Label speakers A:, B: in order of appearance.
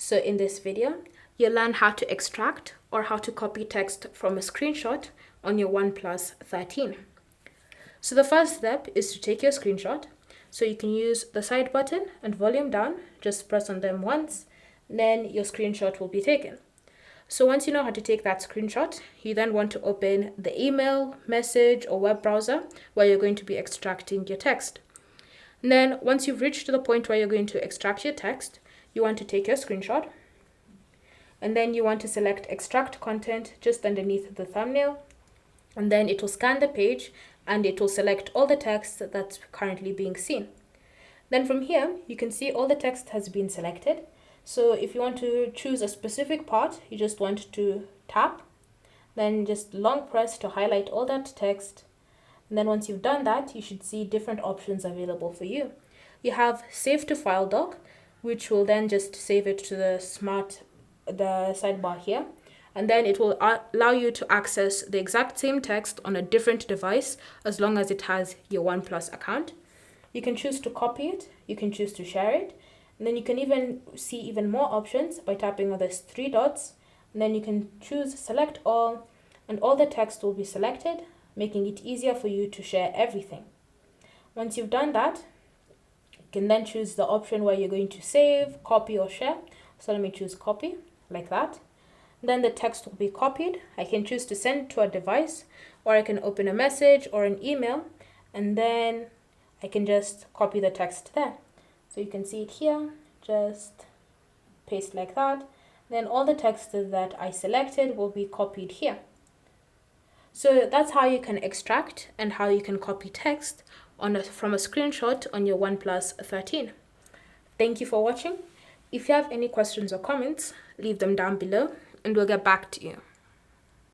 A: So in this video, you'll learn how to extract or how to copy text from a screenshot on your OnePlus 13. So the first step is to take your screenshot. So you can use the side button and volume down, just press on them once, then your screenshot will be taken. So once you know how to take that screenshot, you then want to open the email, message, or web browser where you're going to be extracting your text. And then once you've reached to the point where you're going to extract your text, you want to take your screenshot. And then you want to select extract content just underneath the thumbnail. And then it will scan the page and it will select all the text that's currently being seen. Then from here, you can see all the text has been selected. So if you want to choose a specific part, you just want to tap, then just long press to highlight all that text. And then once you've done that, you should see different options available for you. You have save to file doc, which will then just save it to the sidebar here. And then it will allow you to access the exact same text on a different device as long as it has your OnePlus account. You can choose to copy it, you can choose to share it, and then you can even see even more options by tapping on these three dots. And then you can choose select all, and all the text will be selected, making it easier for you to share everything. Once you've done that, you can then choose the option where you're going to save, copy, or share. So let me choose copy, like that. Then the text will be copied. I can choose to send to a device, or I can open a message or an email, and then I can just copy the text there. So you can see it here, just paste like that. Then all the text that I selected will be copied here. So that's how you can extract and how you can copy text from a screenshot on your OnePlus 13. Thank you for watching. If you have any questions or comments, leave them down below and we'll get back to you.